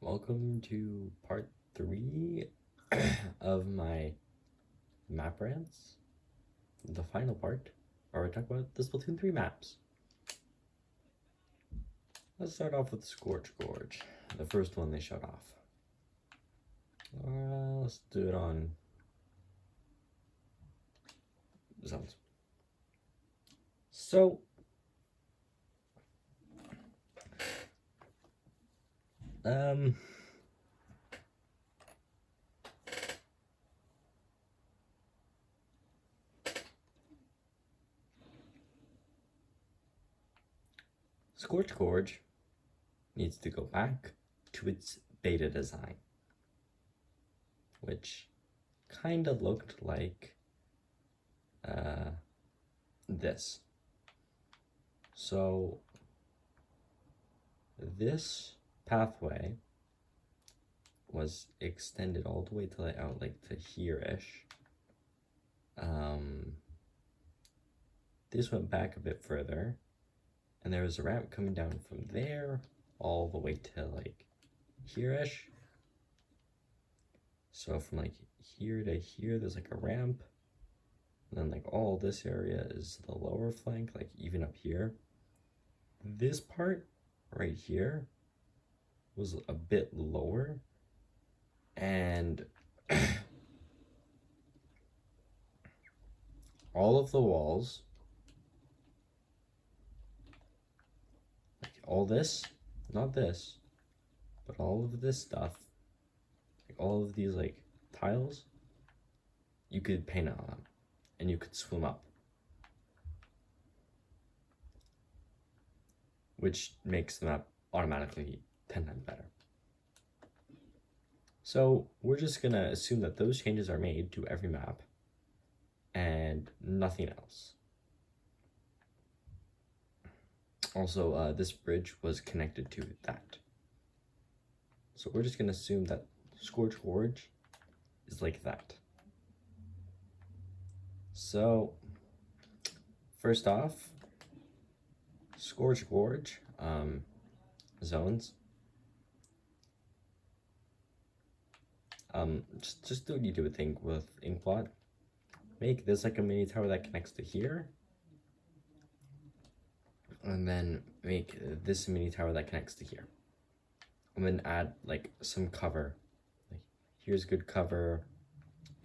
Welcome to part 3 of my map rants, the final part, where we talk about the Splatoon 3 maps. Let's start off with Scorch Gorge, the first one they showed off. Let's do it on zones. So, Scorch Gorge needs to go back to its beta design, which kind of looked like this. So this pathway was extended all the way to to here-ish. This went back a bit further, and there was a ramp coming down from there all the way to like here-ish. So from like here to here, there's like a ramp, and then like all this area is the lower flank, like even up here. This part right here was a bit lower, and all of the walls, like all this, not this, but all of this stuff, like all of these like tiles, you could paint on them and you could swim up, which makes the map automatically 10 times better. So we're just gonna assume that those changes are made to every map and nothing else. Also, this bridge was connected to that. So we're just gonna assume that Scorch Gorge is like that. So first off, Scorch Gorge zones. Just do what you do with Inkblot. Make this like a mini tower that connects to here, and then make this a mini tower that connects to here, and then add like some cover. Like here's good cover.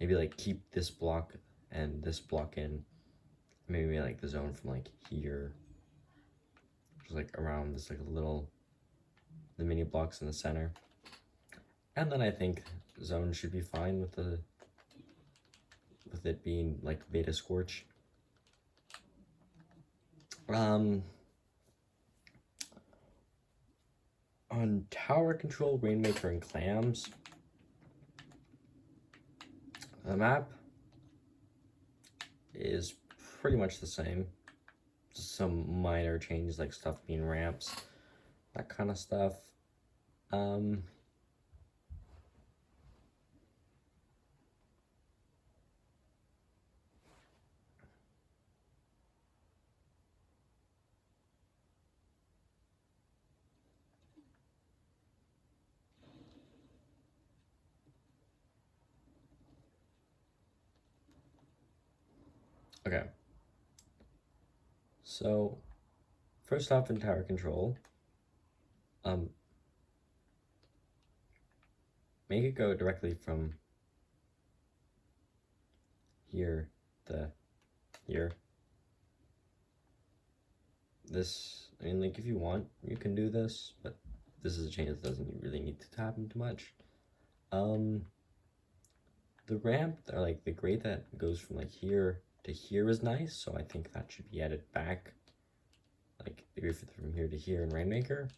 Maybe like keep this block and this block in. Maybe like the zone from like here, just like around this like the mini blocks in the center. And then I think zone should be fine with it being like beta Scorch. On tower control, Rainmaker, and clams, the map is pretty much the same. Just some minor changes like stuff being ramps, that kind of stuff. Okay. So first off, in tower control, make it go directly from here to here. This, I mean, like if you want, you can do this, but this is a change that doesn't really need to happen too much. The ramp, or like the grade that goes from like here to here is nice, so I think that should be added back. Like maybe from here to here in Rainmaker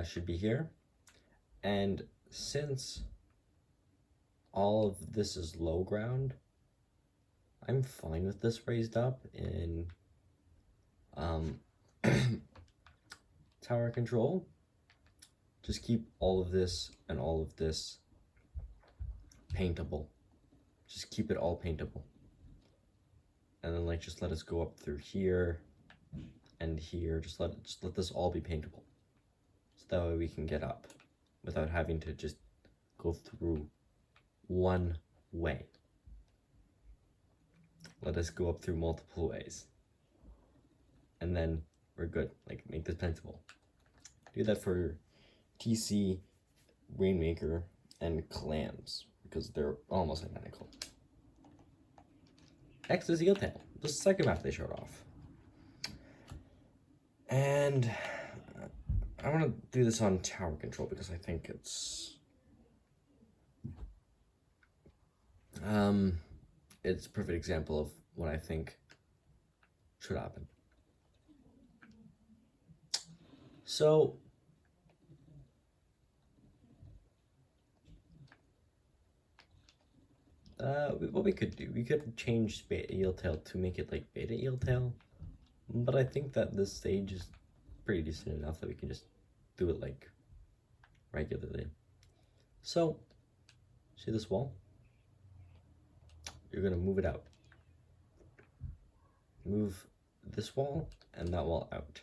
should be here. And since all of this is low ground, I'm fine with this raised up in tower control. Just keep all of this and all of this paintable. Just keep it all paintable. And then like just let us go up through here and here. Just let this all be paintable. So that way we can get up. without having to just go through one way. Let us go up through multiple ways. And then we're good. Like, make this plentiful. Do that for TC, Rainmaker, and Clams, because they're almost identical. Next is Eel Tail, the second map they showed off. And I want to do this on tower control because I think it's a perfect example of what I think should happen. So what we could do, we could change Eel Tail to make it like Beta Eel Tail, but I think that this stage is pretty decent enough that we can just do it like regularly. So, see this wall? You're gonna move it out. Move this wall and that wall out.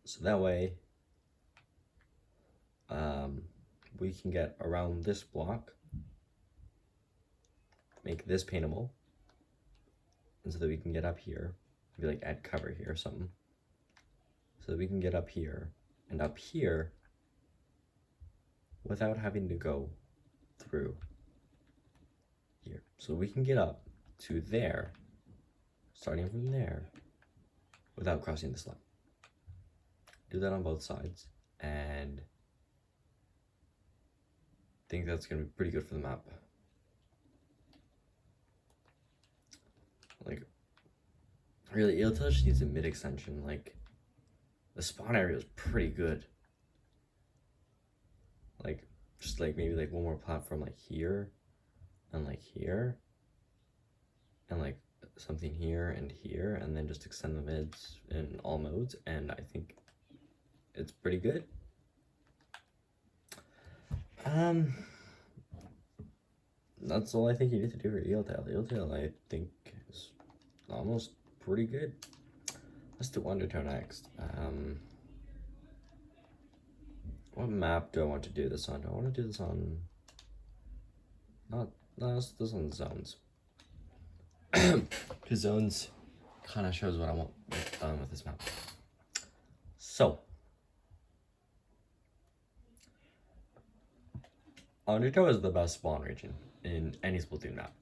So that way, we can get around this block, make this paintable, and so that we can get up here, maybe like add cover here or something, so that we can get up here and up here without having to go through here. So we can get up to there, starting from there, without crossing this line. Do that on both sides, and I think that's gonna be pretty good for the map. Like, really, Eel Tail just needs a mid extension. Like, the spawn area is pretty good. Like, just like maybe like one more platform like here, and like here, and like something here, and then just extend the mids in all modes, and I think it's pretty good. That's all I think you need to do for Eel Tail. Eel Tail, I think, is almost pretty good. Let's do Undertow next. What map do I want to do this on? Do I want to do this on... No, let's do this on Zones. Because Zones kind of shows what I want done with this map. So, Undertow is the best spawn region in any Splatoon map,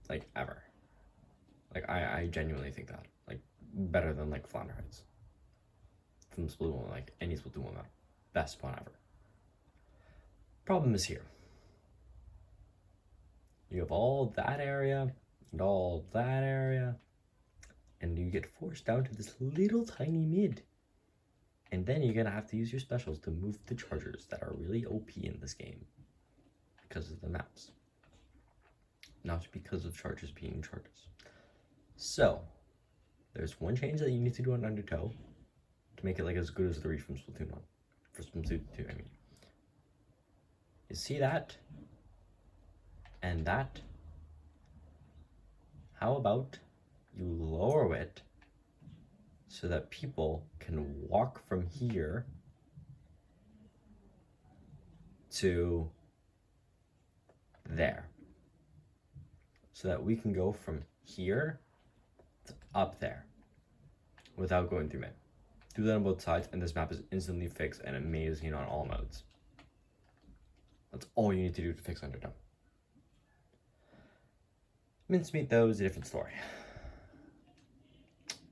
like ever. Like I genuinely think that, like better than like Flounder Heights from Splatoon, like any Splatoon map, best spawn ever. Problem is here. You have all that area and all that area, and you get forced down to this little tiny mid. And then you're gonna have to use your specials to move the chargers that are really OP in this game because of the maps, not because of chargers being chargers. So there's one change that you need to do on Undertow to make it like as good as the Reef from Splatoon 1. For Splatoon 2, I mean. You see that? And that? How about you lower it so that people can walk from here to there, so that we can go from here to up there without going through mid. Do that on both sides, and this map is instantly fixed and amazing on all modes. That's all you need to do to fix Undertow. Mincemeat, though, is a different story.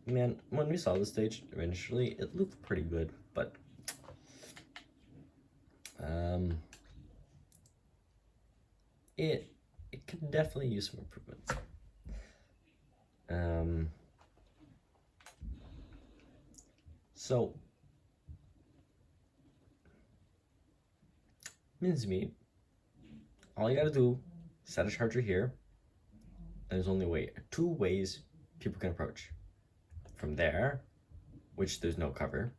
Man, when we saw the stage initially, it looked pretty good, but it could definitely use some improvements. So Mincemeat, all you gotta do, set a charger here. There's only two ways people can approach. From there, which there's no cover,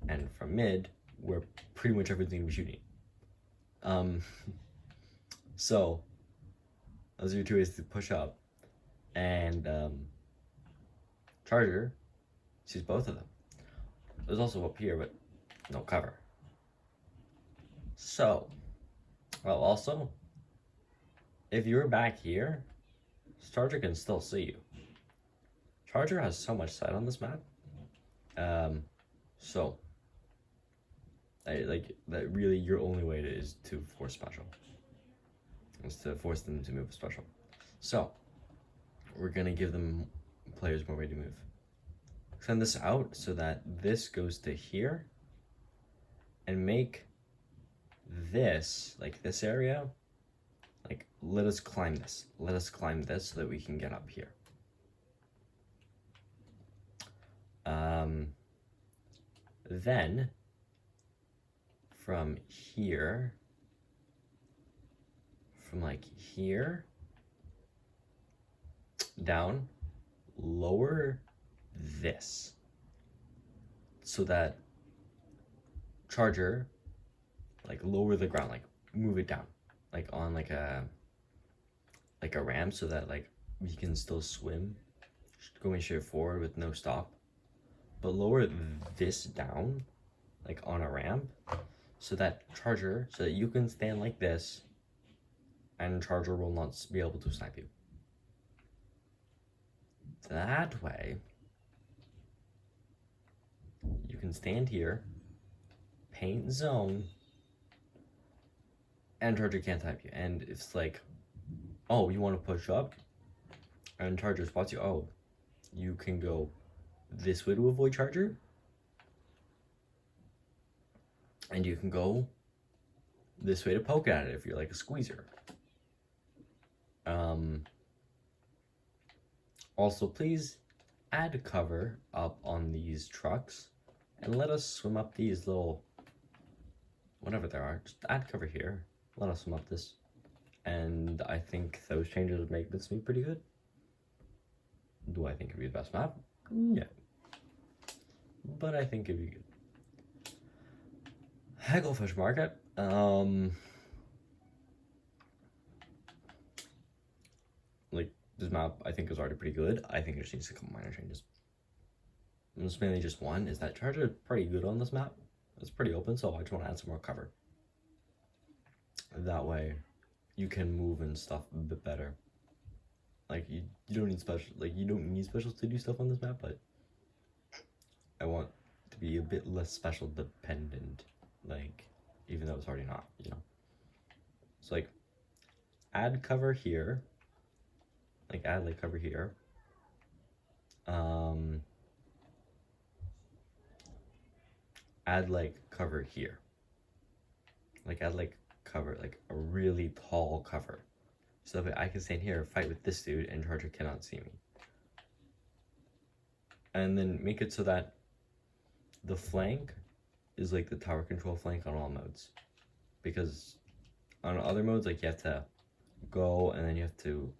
and from mid, where pretty much everything will be shooting. So those are your two ways to push up, and charger sees both of them. There's also up here, but no cover. So, well, also, if you're back here, Charger can still see you. Charger has so much sight on this map. So, like that really your only way is to force special. Is to force them to move special. So, we're gonna give them players more way to move. Send this out so that this goes to here, and make this, like this area, like let us climb this. Let us climb this so that we can get up here. Then from here, from like here down, lower this so that Charger, like lower the ground, like move it down, like on like a ramp so that like we can still swim going straight forward with no stop, but lower this down like on a ramp so that Charger, so that you can stand like this and Charger will not be able to snipe you. That way you can stand here, paint zone, and Charger can't type you. And it's like, oh, you want to push up and Charger spots you, oh, you can go this way to avoid Charger, and you can go this way to poke at it if you're like a squeezer. Also, please add cover up on these trucks and let us swim up these little, whatever there are, just add cover here. Let us swim up this. And I think those changes would make this map pretty good. Do I think it'd be the best map? Yeah. But I think it'd be good. Hagglefish Market. Like, this map I think is already pretty good. I think it just needs a couple minor changes. And it's mainly just one, is that Charger is pretty good on this map. It's pretty open, so I just want to add some more cover. That way you can move and stuff a bit better. Like you don't need special, like you don't need specials to do stuff on this map, but I want to be a bit less special dependent, like even though it's already not, you know. So like add cover here, like add like cover here. Add like cover here. Like add like cover, like a really tall cover. So that way I can stand here, fight with this dude, and Charger cannot see me. And then make it so that the flank is like the tower control flank on all modes. Because on other modes, like you have to go and then you have to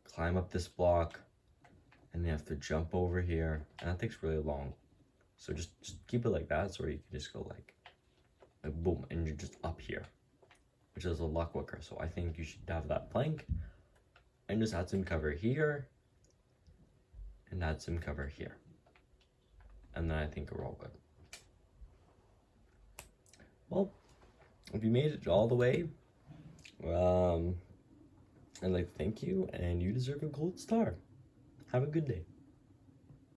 climb up this block and you have to jump over here, and that takes really long. So just keep it like that, so you can just go like boom, and you're just up here, which is a lot quicker. So I think you should have that plank and just add some cover here and add some cover here. And then I think we're all good. Well, if you made it all the way, I'd like to thank you, and you deserve a gold star. Have a good day.